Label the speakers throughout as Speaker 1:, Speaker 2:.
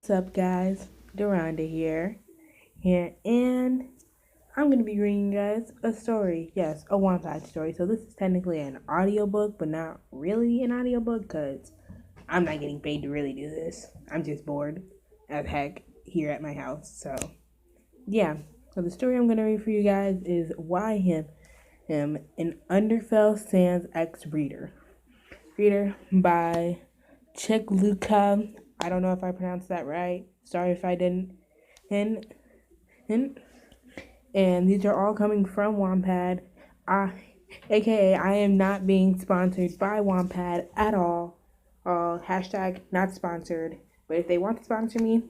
Speaker 1: What's up, guys? Duranda here, and I'm gonna be reading you guys a story. Yes, a Wattpad story. So this is technically an audiobook, but not really an audiobook because I'm not getting paid to really do this. I'm just bored as heck here at my house. So yeah. So the story I'm gonna read for you guys is Why Him, an Underfell Sans ex reader by Chikluka. I don't know if I pronounced that right. Sorry if I didn't. And and and these are all coming from Wampad. AKA I am not being sponsored by Wampad at all. Hashtag not sponsored. But if they want to sponsor me,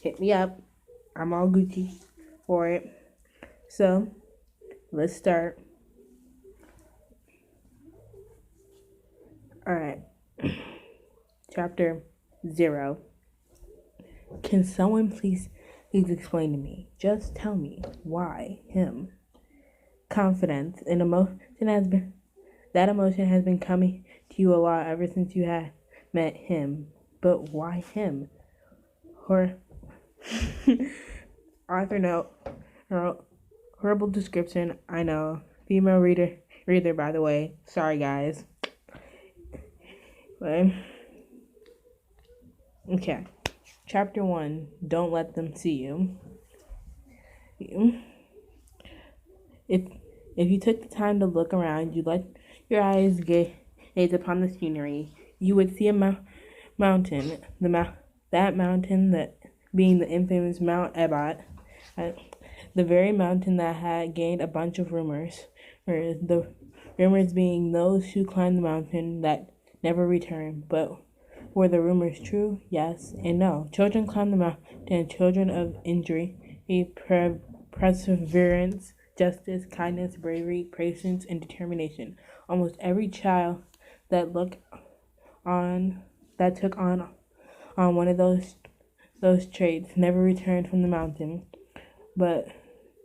Speaker 1: hit me up. I'm all Gucci for it. So let's start. Alright. Chapter 0. Can someone please explain to me? Just tell me why him. Confidence and emotion has been coming to you a lot ever since you had met him. But why him? Or author note, horrible description. I know. Female reader by the way. Sorry guys. But, okay. Chapter 1. Don't let them see you. If if you took the time to look around, you let your eyes gaze upon the scenery, you would see a mountain. That mountain that being the infamous Mount Ebott, uh, the very mountain that had gained a bunch of rumors. The rumors being those who climbed the mountain that never returned. But were the rumors true? Yes and no. Children climbed the mountain, children of injury, perseverance, justice, kindness, bravery, patience, and determination. Almost every child that looked on that took on one of those traits never returned from the mountain, but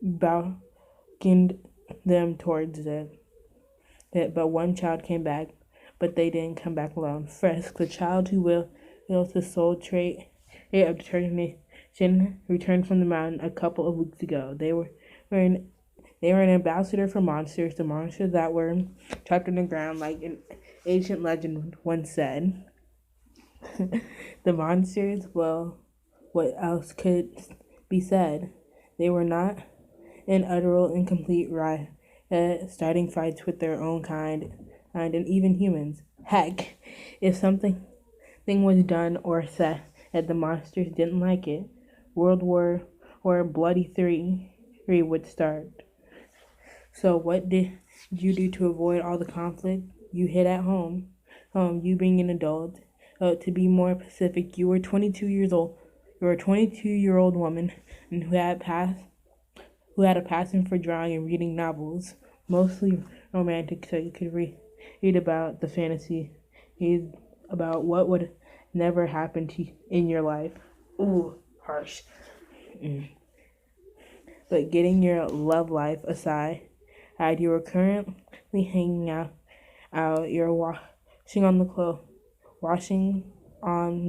Speaker 1: beckoned them towards it. But one child came back, but they didn't come back alone. Frisk, the child who wills his soul trait of determination, returned from the mountain a couple of weeks ago. They were an ambassador for monsters, the monsters that were trapped in the ground, like an ancient legend once said. The monsters, well, what else could be said? They were not an utter incomplete riot, starting fights with their own kind, and even humans. Heck, if something was done or said that the monsters didn't like it, World War or Bloody Three would start. So what did you do to avoid all the conflict? You hid at home. You being an adult. To be more specific, you were 22 years old. You were a 22-year-old woman who had a passion for drawing and reading novels, mostly romantic, so you could read about the fantasy, about what would never happen to you in your life. Ooh, harsh. Mm. But getting your love life aside, you were currently hanging out. You're washing on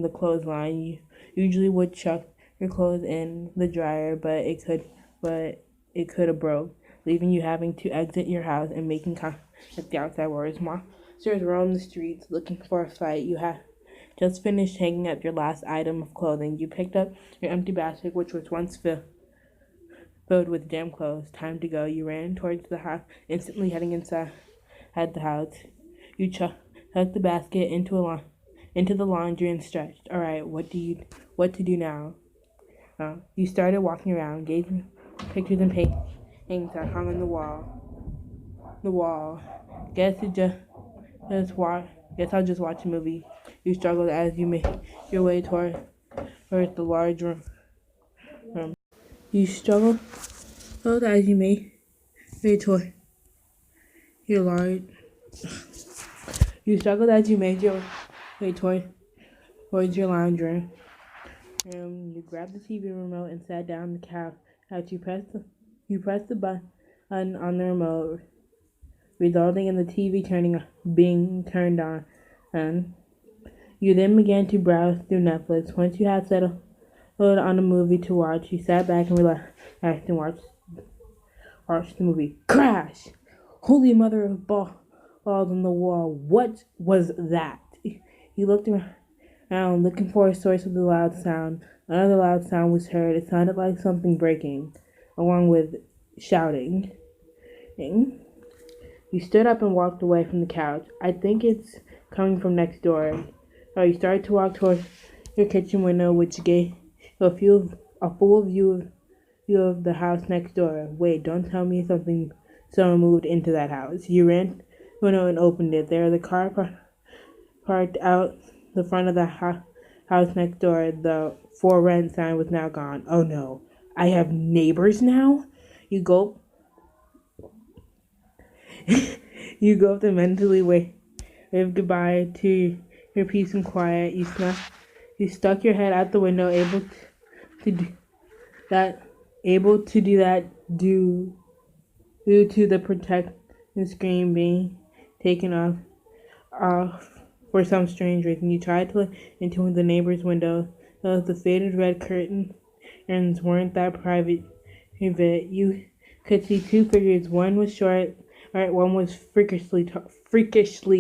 Speaker 1: the clothesline. You usually would chuck your clothes in the dryer, but it could have broke, leaving you having to exit your house and making contact with the outside world. Monsters roam the streets looking for a fight. You had just finished hanging up your last item of clothing. You picked up your empty basket, which was once filled with damn clothes. Time to go. You ran towards the house, instantly heading inside the house. You chucked the basket into the laundry and stretched. All right, what to do now? You started walking around, gazing pictures and paintings that hung on the wall. The wall. Guess it just watch. Guess I'll just watch a movie. You struggled as you made your way towards the large room. You struggled as you made your your large. You struggled as you made your way towards your lounge room. You grabbed the TV remote and sat down on the couch. You pressed the button on the remote, resulting in the TV being turned on. You then began to browse through Netflix. Once you had settled put on a movie to watch. He sat back and relaxed and watched the movie. Crash! Holy mother of balls on the wall. What was that? He looked around, looking for a source of the loud sound. Another loud sound was heard. It sounded like something breaking, along with shouting. You stood up and walked away from the couch. I think it's coming from next door. You started to walk towards your kitchen window, which gave you a full view of the house next door. Wait, don't tell me someone moved into that house. You ran to the window and opened it. There, the car parked out the front of the house next door. The for rent sign was now gone. Oh no, I have neighbors now? You go You go up to mentally wave goodbye to your peace and quiet. You stuck your head out the window, to do that due to the protective screen being taken off for some strange reason. You tried to look into the neighbor's window. The faded red curtains weren't that private. You could see two figures. One was short, one was freakishly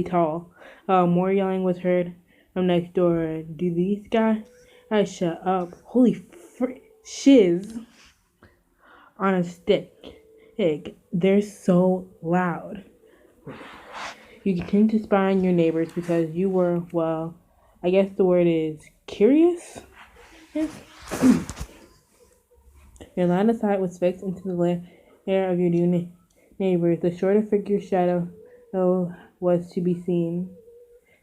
Speaker 1: tall. More yelling was heard from next door. Do these guys shut up? Holy shiz on a stick. They're so loud. You continued to spy on your neighbors because you were, well, I guess the word is curious? Yes. Your line of sight was fixed into the lair of your new neighbors. The shorter figure's shadow was to be seen.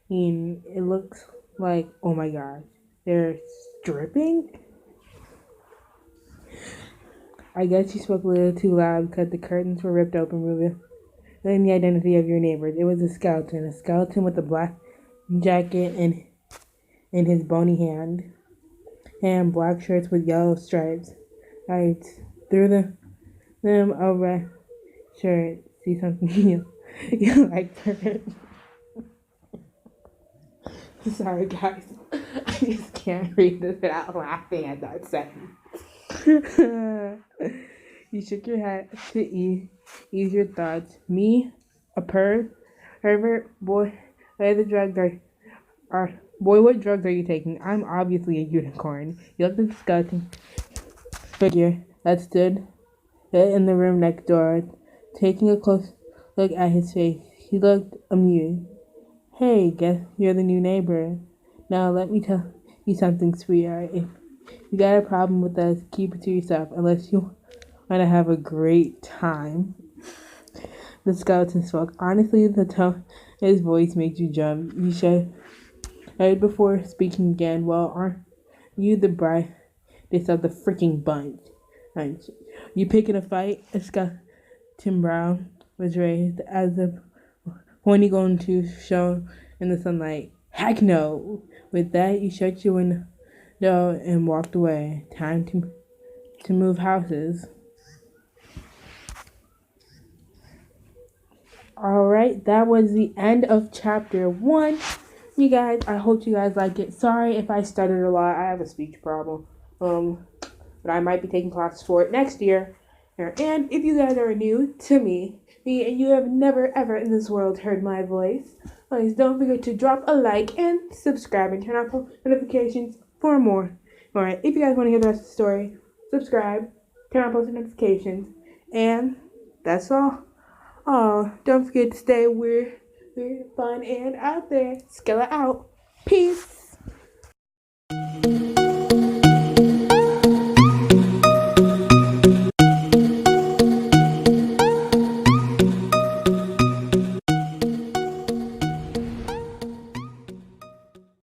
Speaker 1: It looks like, oh my gosh, they're stripping? I guess you spoke a little too loud because the curtains were ripped open, revealing the identity of your neighbors. It was a skeleton with a black jacket in his bony hand, and black shirts with yellow stripes. I threw them over shirt. See something you like her. Sorry guys, I just can't read this without laughing at that sentence. You shook your head to ease your thoughts. Me, a pervert? Boy, what drugs are you taking? I'm obviously a unicorn. You looked at the skeleton figure that stood in the room next door, taking a close look at his face. He looked amused. Hey, guess you're the new neighbor. Now let me tell you something, sweetheart. If you got a problem with us, keep it to yourself, unless you want to have a great time. The skeleton spoke. Honestly, the tone of his voice made you jump. You should right before speaking again. Well, aren't you the brightest of the freaking bunch? You picking a fight? A skeleton brow was raised as the pointy golden tooth shone in the sunlight. Heck no! With that, you shut your window and walked away. Time to move houses. Alright, that was the end of chapter 1. You guys, I hope you guys like it. Sorry if I stuttered a lot. I have a speech problem. But I might be taking classes for it next year. And if you guys are new to me and you have never ever in this world heard my voice, please don't forget to drop a like and subscribe and turn on post notifications for more. Alright, if you guys want to hear the rest of the story, subscribe, turn on post notifications, and that's all. Oh, don't forget to stay weird, fun, and out there. Skella out. Peace.